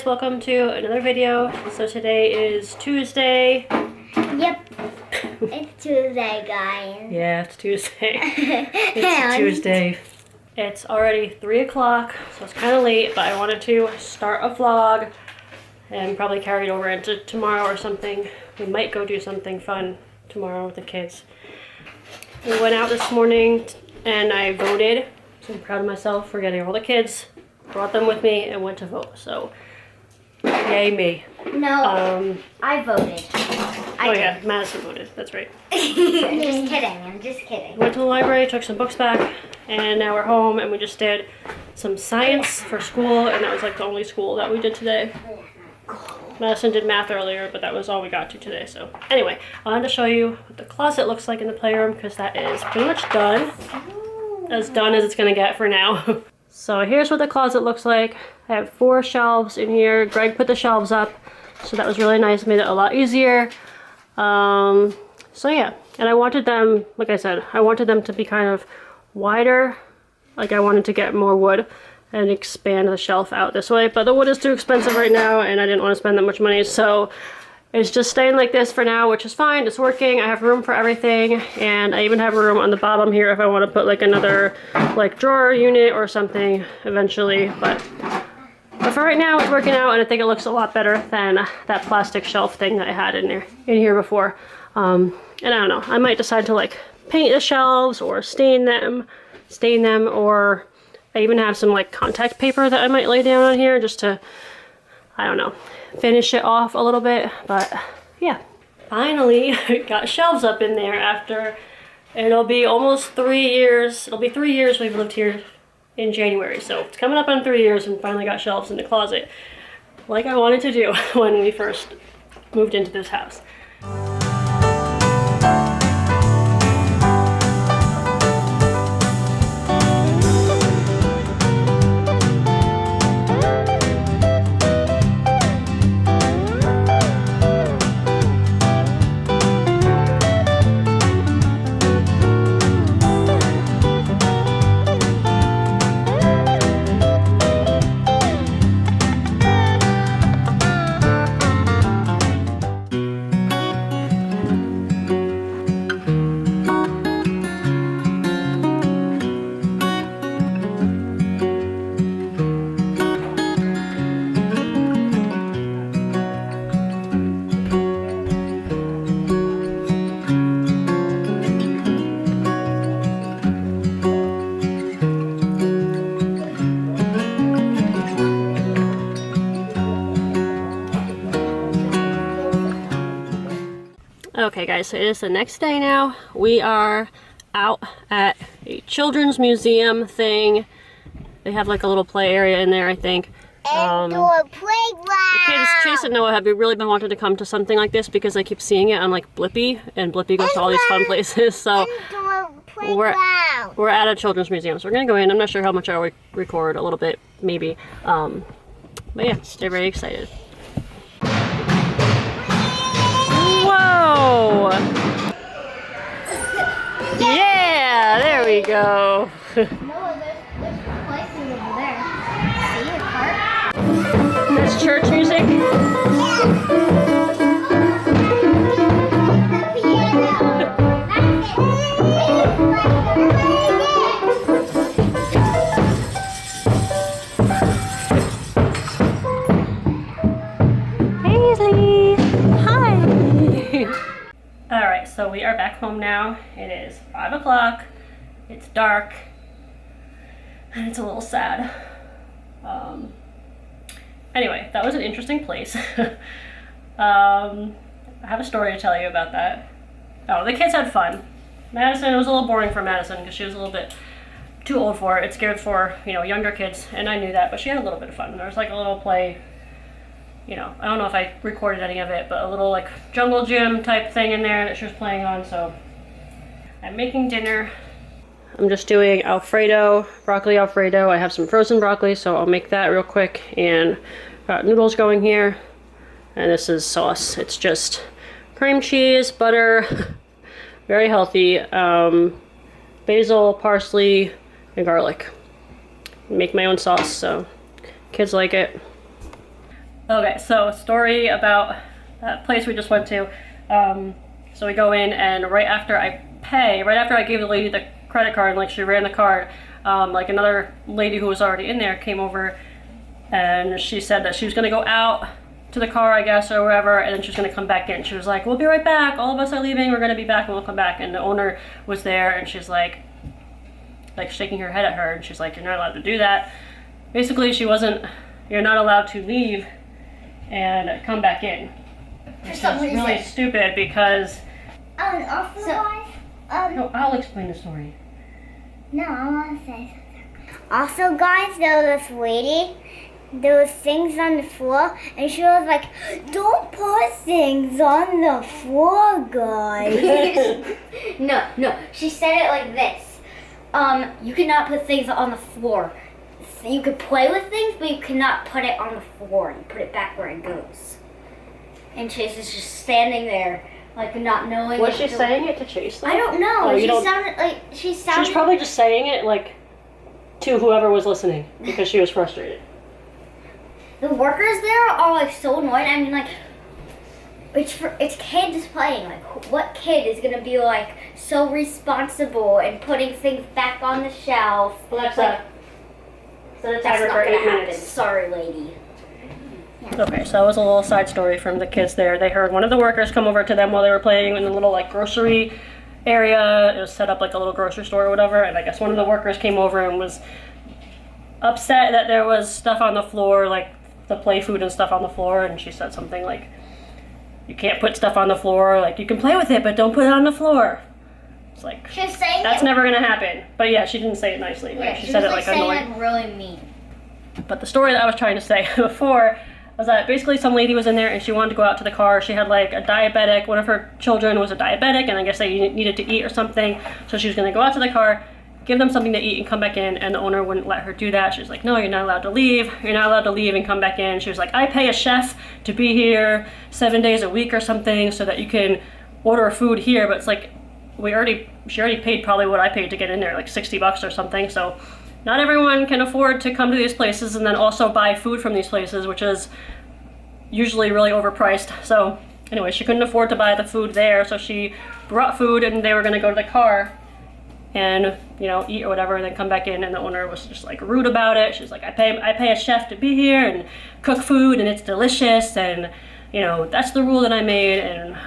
welcome to another video. So today is Tuesday. Yep, it's Tuesday, guys. Yeah, it's Tuesday. It's Tuesday. It's already 3 o'clock, so it's kind of late, but I wanted to start a vlog and probably carry it over into tomorrow or something. We might go do something fun tomorrow with the kids. We went out this morning and I voted, so I'm proud of myself for getting all the kids, brought them with me, and went to vote. So, yay me. No, I voted. Yeah, Madison voted. That's right. I'm just kidding. Went to the library, took some books back, and now we're home, and we just did some science for school, and that was like the only school that we did today. Madison did math earlier, but that was all we got to today. So anyway, I wanted to show you what the closet looks like in the playroom, because that is pretty much done. As done as it's gonna get for now. So here's what the closet looks like. I have 4 shelves in here. Greg put the shelves up, so that was really nice, made it a lot easier. So yeah, and I wanted them, like I said, I wanted them to be kind of wider. Like I wanted to get more wood and expand the shelf out this way, but the wood is too expensive right now and I didn't want to spend that much money, so it's just staying like this for now, which is fine. It's working. I have room for everything, and I even have room on the bottom here if I want to put like another like drawer unit or something eventually, but for right now it's working out, and I think it looks a lot better than that plastic shelf thing that I had in here before. And I don't know, I might decide to like paint the shelves or stain them, or I even have some like contact paper that I might lay down on here just to, I don't know, finish it off a little bit. But yeah, finally got shelves up in there after, it'll be almost 3 years. It'll be 3 years we've lived here in January, so it's coming up on 3 years, and finally got shelves in the closet like I wanted to do when we first moved into this house. Okay guys, so it is the next day now. We are out at a children's museum thing. They have like a little play area in there, I think. Indoor playground! The kids, Chase and Noah, have really been wanting to come to something like this because I keep seeing it on like Blippi, and Blippi goes to all these fun places. So we're at a children's museum, so we're gonna go in. I'm not sure how much I'll record, a little bit maybe. But yeah, they're very excited. Whoa! Yeah, there we go. Noah, there's places over there. See a cart? That's church music? Alright, so we are back home now. It is 5 o'clock. It's dark. And it's a little sad. Anyway, that was an interesting place. I have a story to tell you about that. Oh, the kids had fun. Madison, it was a little boring for Madison because she was a little bit too old for it. It's geared for, you know, younger kids, and I knew that, but she had a little bit of fun. There was like a little play, you know, I don't know if I recorded any of it, but a little like jungle gym type thing in there that she was playing on. So I'm making dinner. I'm just doing Alfredo, broccoli Alfredo. I have some frozen broccoli, so I'll make that real quick, and got noodles going here. And this is sauce. It's just cream cheese, butter, very healthy, basil, parsley, and garlic. Make my own sauce, so kids like it. Okay, so a story about that place we just went to. So we go in, and right after I gave the lady the credit card, and like she ran the card, like another lady who was already in there came over, and she said that she was gonna go out to the car, I guess, or wherever, and then she was gonna come back in. She was like, "We'll be right back. All of us are leaving. We're gonna be back, and we'll come back." And the owner was there, and she's like shaking her head at her, and she's like, "You're not allowed to do that." Basically, you're not allowed to leave and come back in. Which is really stupid because. Also, guys. No, I'll explain the story. No, I want to say something. Also, guys, there was this lady. There was things on the floor, and she was like, "Don't put things on the floor, guys." No. She said it like this. You cannot put things on the floor. You could play with things, but you cannot put it on the floor. You put it back where it goes. And Chase is just standing there, like not knowing. Was she saying it to Chase though? I don't know. Oh, She sounded. She's probably just saying it like to whoever was listening because she was frustrated. The workers there are like so annoyed. I mean, like, it's kids playing. Like, what kid is gonna be like so responsible and putting things back on the shelf? Well, that's like, set a that's timer not for gonna 8 happen. minutes. Sorry, lady. Okay, so that was a little side story from the kids there. They heard one of the workers come over to them while they were playing in the little like grocery area. It was set up like a little grocery store or whatever, and I guess one of the workers came over and was upset that there was stuff on the floor, like the play food and stuff on the floor, and she said something like, "You can't put stuff on the floor, like you can play with it, but don't put it on the floor." It's like, She was saying that's it. never gonna happen. But yeah, she didn't say it nicely. Yeah, Right? She said it like saying annoying. it really mean. But the story that I was trying to say before was that basically some lady was in there and she wanted to go out to the car. She had like a diabetic, one of her children was a diabetic, and I guess they needed to eat or something. So she was gonna go out to the car, give them something to eat and come back in, and the owner wouldn't let her do that. She was like, "No, you're not allowed to leave. You're not allowed to leave and come back in." She was like, "I pay a chef to be here 7 days a week or something so that you can order food here." But it's like, she already paid probably what I paid to get in there, like $60 or something. So not everyone can afford to come to these places and then also buy food from these places, which is usually really overpriced. So anyway, she couldn't afford to buy the food there, so she brought food and they were gonna go to the car and, you know, eat or whatever and then come back in, and the owner was just like rude about it. She's like, I pay a chef to be here and cook food and it's delicious, and you know, that's the rule that I made, and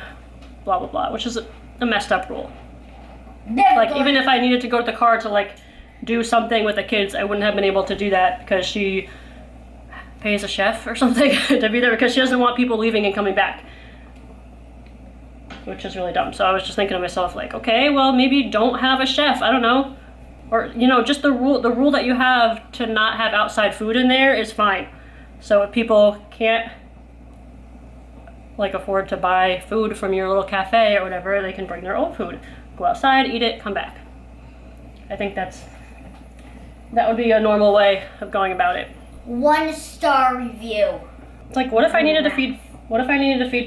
blah blah blah, which is a messed up rule. Like, even if I needed to go to the car to like do something with the kids, I wouldn't have been able to do that because she pays a chef or something to be there because she doesn't want people leaving and coming back, which is really dumb. So I was just thinking to myself, like, okay, well, maybe don't have a chef, I don't know, or, you know, just the rule that you have to not have outside food in there is fine. So if people can't like afford to buy food from your little cafe or whatever, they can bring their own food, go outside, eat it, come back. I think that would be a normal way of going about it. 1-star review. It's like, what if I needed to feed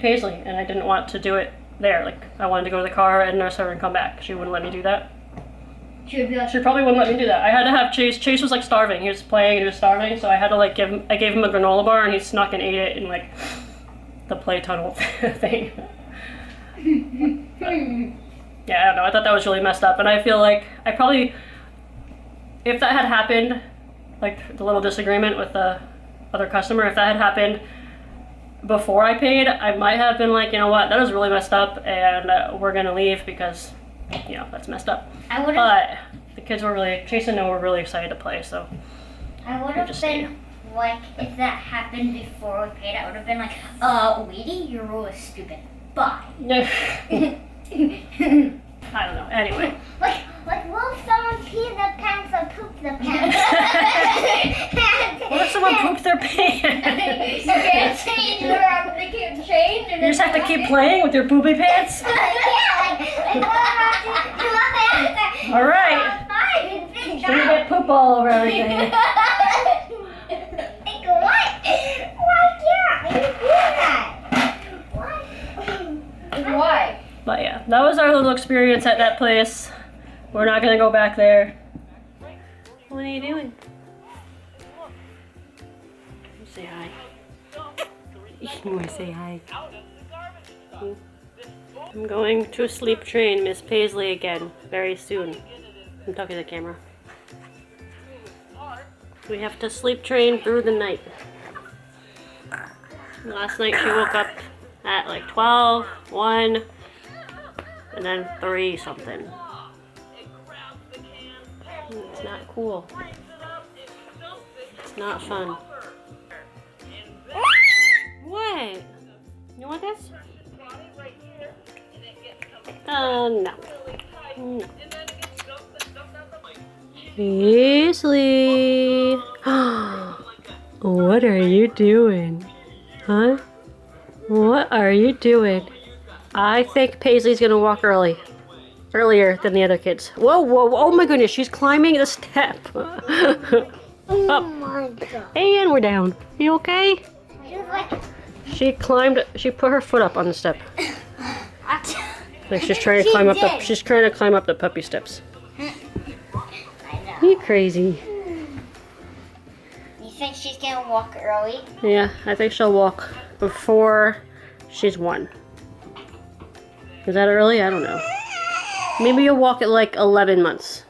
Paisley and I didn't want to do it there? Like, I wanted to go to the car and nurse her and come back. She wouldn't let me do that. She would be like, She probably wouldn't let me do that. I had to have Chase. Chase was like starving. He was playing and he was starving, so I had to like I gave him a granola bar and he snuck and ate it in like the play tunnel thing. Yeah, I don't know. I thought that was really messed up, and I feel like I probably, if that had happened, like the little disagreement with the other customer, if that had happened before I paid, I might have been like, you know what, that is really messed up, and we're gonna leave because, you know, that's messed up. But the kids were really, Chase and Noah were really excited to play, so I would have been like, if that happened before we paid, I would have been like, lady, your rule is stupid. Bye. I don't know. Anyway. Like, will someone pee their pants or poop their pants? What if someone pooped their pants? You can't change wherever they can't change. You just have to keep playing with your poopy pants? All right. You're gonna get poop all over everything. Why? But yeah, that was our little experience at that place. We're not gonna go back there. What are you doing? Say hi. You want to say hi? I'm going to a sleep train, Miss Paisley again, very soon. I'm talking to the camera. We have to sleep train through the night. Last night she woke up at like 12, 1, and then 3 something. It's not cool. It's not fun. What? You want this? No. No. Paisley. What are you doing? Huh? What are you doing? I think Paisley's gonna walk earlier than the other kids. Whoa, whoa, oh my goodness, she's climbing the step. Oh my god. And we're down. You okay? She was like, She put her foot up on the step. Like she's trying to climb up the puppy steps. You crazy. You think she's gonna walk early? Yeah, I think she'll walk before she's 1. Is that early? I don't know. Maybe you'll walk at like 11 months.